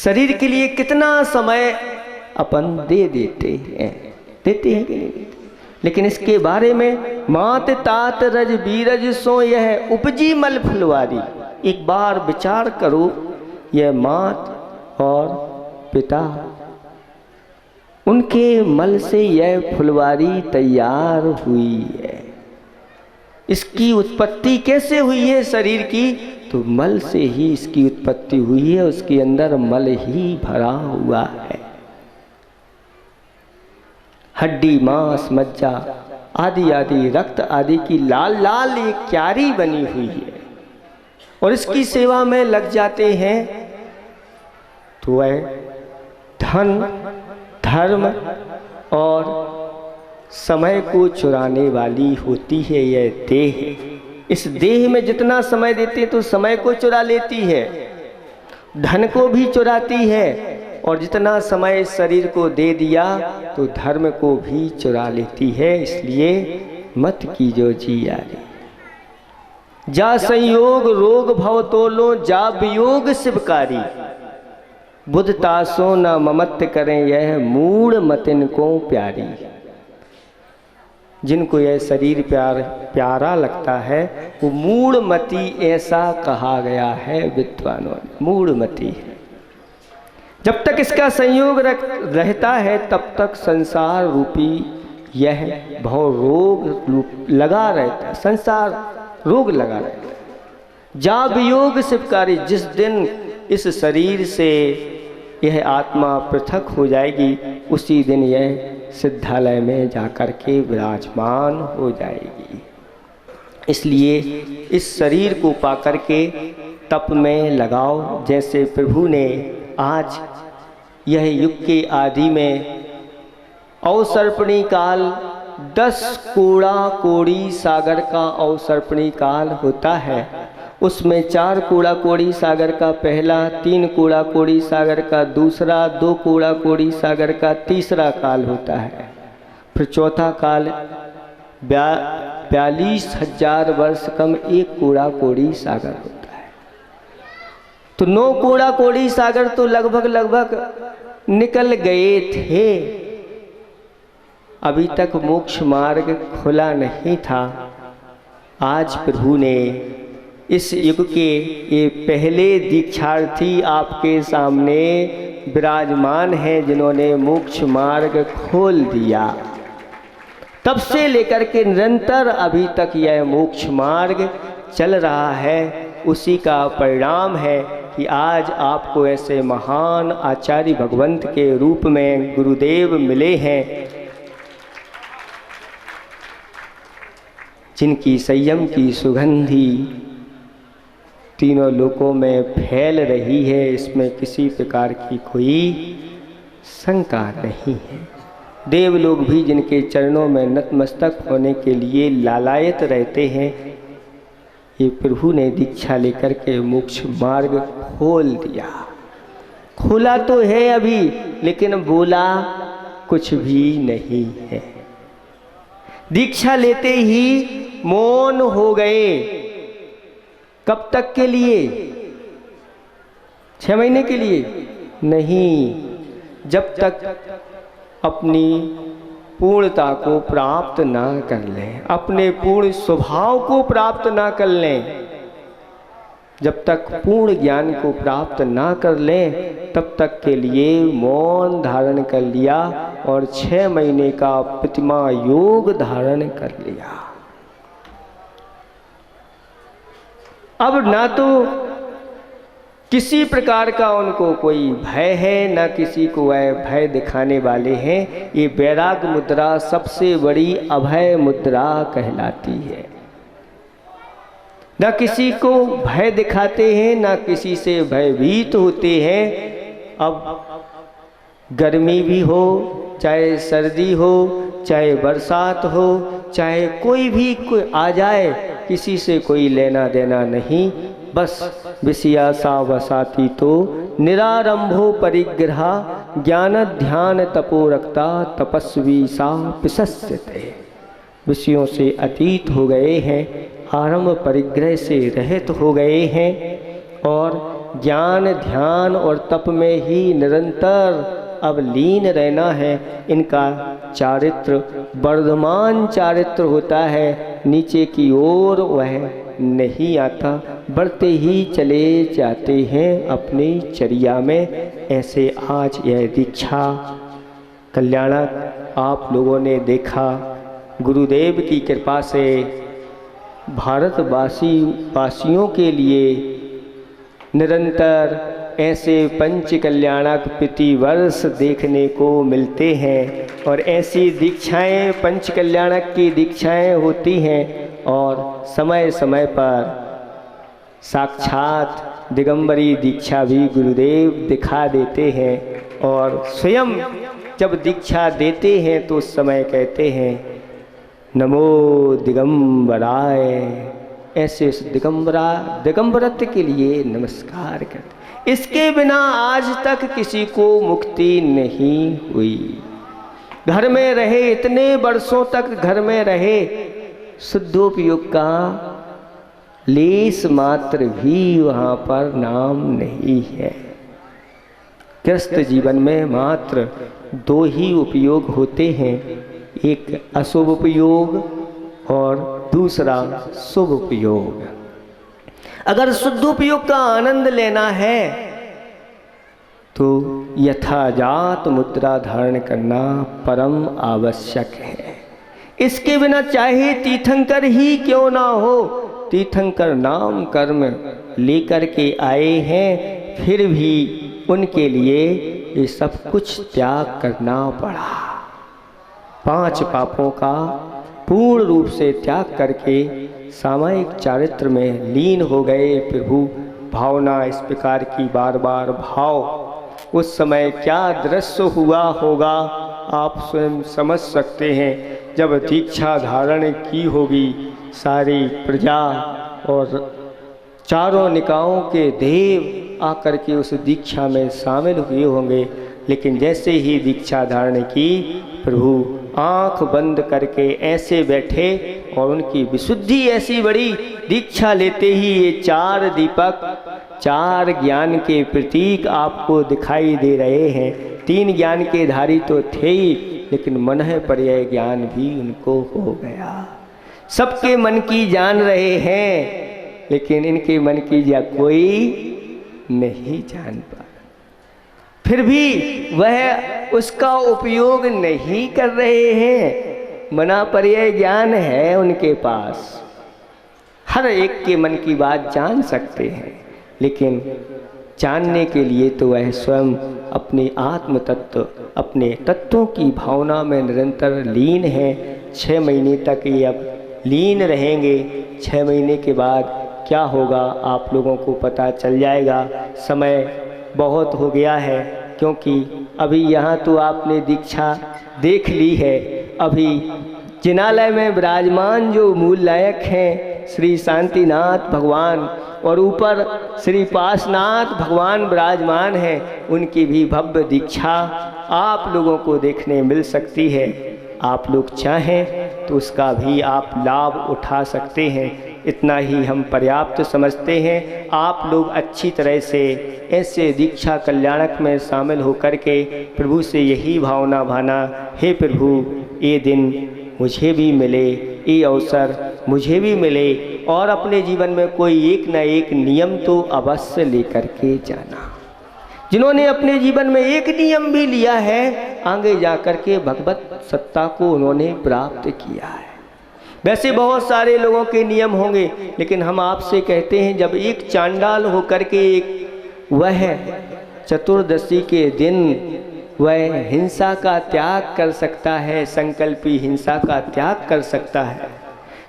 शरीर के लिए कितना समय अपन दे देते हैं कि नहीं देते? लेकिन इसके बारे में मात तात रज बीरज सो यह उपजी मल फुलवारी। एक बार विचार करो, यह मात और पिता, उनके मल से यह फुलवारी तैयार हुई है। इसकी उत्पत्ति कैसे हुई है शरीर की? तो मल से ही इसकी उत्पत्ति हुई है, उसके अंदर मल ही भरा हुआ है। हड्डी मांस मज्जा आदि आदि रक्त आदि की लाल लाल एक क्यारी बनी हुई है, और इसकी सेवा में लग जाते हैं तो वह धन धर्म और समय को चुराने वाली होती है यह देह। इस देह में जितना समय देते तो समय को चुरा लेती है, धन को भी चुराती है, और जितना समय इस शरीर को दे दिया तो धर्म को भी चुरा लेती है। इसलिए मत कीजो जी यारी। जा संयोग रोग भव तोलो जा वियोग शिवकारी। बुध तासो न ममत्त करें यह मूढ़ मतिन को प्यारी। जिनको यह शरीर प्यारा लगता है वो मूढ़मती ऐसा कहा गया है विद्वानों ने, मूढ़मती है। जब तक इसका संयोग रहता है तब तक संसार रूपी यह भव रोग लगा रहता है, संसार रोग लगा रहता है। जा वियोग शिवकारी, जिस दिन इस शरीर से यह आत्मा पृथक हो जाएगी उसी दिन यह सिद्धालय में जाकर के विराजमान हो जाएगी। इसलिए इस शरीर को पाकर के तप में लगाओ। जैसे प्रभु ने आज यह युग के आदि में अवसर्पणी काल 10 कोड़ा कोड़ी सागर का अवसर्पणी काल होता है। उसमें 4 कोड़ा कोड़ी सागर का पहला, 3 कोड़ा कोड़ी सागर का दूसरा, 2 कोड़ा कोड़ी सागर का तीसरा काल होता है। फिर चौथा काल 42,000 वर्ष कम 1 कोड़ा कोड़ी सागर होता है। तो 9 कोड़ा कोड़ी सागर तो लगभग निकल गए थे। अभी तक मोक्ष मार्ग खुला नहीं था। आज प्रभु ने इस युग के ये पहले दीक्षार्थी आपके सामने विराजमान हैं जिन्होंने मोक्ष मार्ग खोल दिया। तब से लेकर के निरंतर अभी तक यह मोक्ष मार्ग चल रहा है। उसी का परिणाम है कि आज आपको ऐसे महान आचार्य भगवंत के रूप में गुरुदेव मिले हैं, जिनकी संयम की सुगंधी तीनों लोकों में फैल रही है। इसमें किसी प्रकार की कोई शंका नहीं है। देवलोग भी जिनके चरणों में नतमस्तक होने के लिए लालायत रहते हैं, ये प्रभु ने दीक्षा लेकर के मोक्ष मार्ग खोल दिया। खोला तो है अभी, लेकिन बोला कुछ भी नहीं है। दीक्षा लेते ही मौन हो गए। कब तक के लिए? 6 महीने के लिए नहीं, जब तक अपनी पूर्णता को प्राप्त ना कर लें, अपने पूर्ण स्वभाव को प्राप्त ना कर लें, जब तक पूर्ण ज्ञान को प्राप्त ना कर लें तब तक के लिए मौन धारण कर लिया और 6 महीने का प्रतिमा योग धारण कर लिया। अब ना तो किसी प्रकार का उनको कोई भय है, ना किसी को वह भय दिखाने वाले हैं। ये वैराग मुद्रा सबसे बड़ी अभय मुद्रा कहलाती है। ना किसी को भय दिखाते हैं, ना किसी से भयभीत होते हैं। अब गर्मी भी हो, चाहे सर्दी हो, चाहे बरसात हो, चाहे कोई भी कोई आ जाए, किसी से कोई लेना देना नहीं। बस विषया सा वसाती तो निरारंभो परिग्रह ज्ञान ध्यान तपो रक्ता तपस्वी सा पिशस्यते। विषयों से अतीत हो गए हैं, आरंभ परिग्रह से रहित हो गए हैं और ज्ञान ध्यान और तप में ही निरंतर अब लीन रहना है। इनका चारित्र वर्धमान चारित्र होता है, नीचे की ओर वह नहीं आता, बढ़ते ही चले जाते हैं अपनी चर्या में। ऐसे आज यह दीक्षा कल्याणक आप लोगों ने देखा। गुरुदेव की कृपा से वासियों के लिए निरंतर ऐसे पंच कल्याणक प्रतिवर्ष देखने को मिलते हैं और ऐसी दीक्षाएं पंच कल्याणक की दीक्षाएं होती हैं और समय समय पर साक्षात दिगंबरी दीक्षा भी गुरुदेव दिखा देते हैं। और स्वयं जब दीक्षा देते हैं तो उस समय कहते हैं नमो दिगंबराय। ऐसे उस दिगंबरत्व के लिए नमस्कार करते। इसके बिना आज तक किसी को मुक्ति नहीं हुई। घर में रहे, इतने वर्षों तक घर में रहे, शुद्धोपयोग का लेस मात्र भी वहाँ पर नाम नहीं है। गृहस्थ जीवन में मात्र दो ही उपयोग होते हैं, एक अशुभ उपयोग और दूसरा शुभ उपयोग। अगर शुद्ध उपयोग का आनंद लेना है तो यथाजात मुद्रा धारण करना परम आवश्यक है। इसके बिना चाहे तीर्थंकर ही क्यों ना हो, तीर्थंकर नाम कर्म लेकर के आए हैं, फिर भी उनके लिए ये सब कुछ त्याग करना पड़ा। 5 पापों का पूर्ण रूप से त्याग करके सामायिक चारित्र में लीन हो गए प्रभु। भावना इस प्रकार की बार बार भाव, उस समय क्या दृश्य हुआ होगा आप स्वयं समझ सकते हैं। जब दीक्षा धारण की होगी सारी प्रजा और चारों निकायों के देव आकर के उस दीक्षा में शामिल हुए होंगे, लेकिन जैसे ही दीक्षा धारण की प्रभु आंख बंद करके ऐसे बैठे और उनकी विशुद्धि ऐसी बड़ी, दीक्षा लेते ही ये 4 दीपक 4 ज्ञान के प्रतीक आपको दिखाई दे रहे हैं। 3 ज्ञान के धारी तो थे ही, लेकिन मनः पर्याय ज्ञान भी उनको हो गया। सबके मन की जान रहे हैं, लेकिन इनके मन की कोई नहीं जान पा। फिर भी वह उसका उपयोग नहीं कर रहे हैं। मना पर्याय ज्ञान है उनके पास, हर एक के मन की बात जान सकते हैं, लेकिन जानने के लिए तो वह स्वयं अपने आत्म तत्व, अपने तत्वों की भावना में निरंतर लीन है। 6 महीने तक ये अब लीन रहेंगे। 6 महीने के बाद क्या होगा आप लोगों को पता चल जाएगा। समय बहुत हो गया है, क्योंकि अभी यहाँ तो आपने दीक्षा देख ली है। अभी जिनालय में विराजमान जो मूल नायक हैं श्री शांतिनाथ भगवान और ऊपर श्री पाशनाथ भगवान विराजमान हैं, उनकी भी भव्य दीक्षा आप लोगों को देखने मिल सकती है। आप लोग चाहें तो उसका भी आप लाभ उठा सकते हैं। इतना ही हम पर्याप्त समझते हैं। आप लोग अच्छी तरह से ऐसे दीक्षा कल्याणक में शामिल होकर के प्रभु से यही भावना भाना, हे प्रभु ये दिन मुझे भी मिले, ये अवसर मुझे भी मिले, और अपने जीवन में कोई एक न एक नियम तो अवश्य लेकर के जाना। जिन्होंने अपने जीवन में एक नियम भी लिया है, आगे जाकर के भगवत सत्ता को उन्होंने प्राप्त किया है। वैसे बहुत सारे लोगों के नियम होंगे, लेकिन हम आपसे कहते हैं जब एक चांडाल होकर के एक वह चतुर्दशी के दिन वह हिंसा का त्याग कर सकता है, संकल्पी हिंसा का त्याग कर सकता है।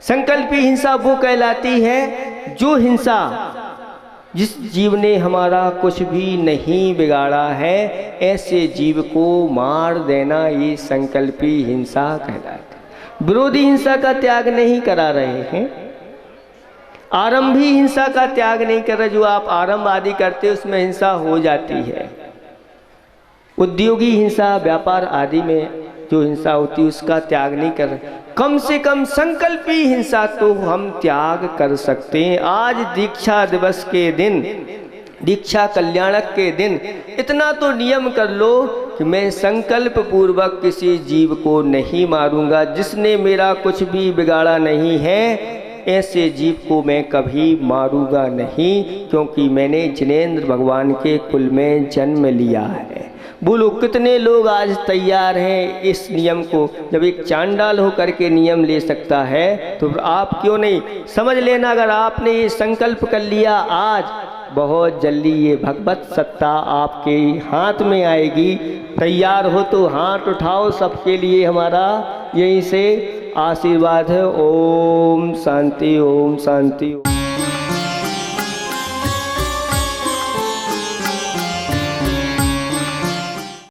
संकल्पी हिंसा वो कहलाती है जो हिंसा जिस जीव ने हमारा कुछ भी नहीं बिगाड़ा है, ऐसे जीव को मार देना, ये संकल्पी हिंसा कहलाती है। विरोधी हिंसा का त्याग नहीं करा रहे हैं, आरंभी हिंसा का त्याग नहीं कर रहे। जो आप आरंभ आदि करते उसमें हिंसा हो जाती है। उद्योगी हिंसा, व्यापार आदि में जो हिंसा होती है उसका त्याग नहीं कर रहे। कम से कम संकल्पी हिंसा तो हम त्याग कर सकते हैं। आज दीक्षा दिवस के दिन दीक्षा कल्याणक के दिन इतना तो नियम कर लो कि मैं संकल्प पूर्वक किसी जीव को नहीं मारूंगा, जिसने मेरा कुछ भी बिगाड़ा नहीं है ऐसे जीव को मैं कभी मारूंगा नहीं, क्योंकि मैंने जिनेंद्र भगवान के कुल में जन्म लिया है। बोलो कितने लोग आज तैयार हैं इस नियम को? जब एक चांडाल होकर के नियम ले सकता है तो आप क्यों नहीं? समझ लेना, अगर आपने ये संकल्प कर लिया आज, बहुत जल्दी ये भगवत सत्ता आपके हाथ में आएगी। तैयार हो तो हाथ उठाओ, सबके लिए हमारा यहीं से आशीर्वाद है। ओम शांति, ओम शांति।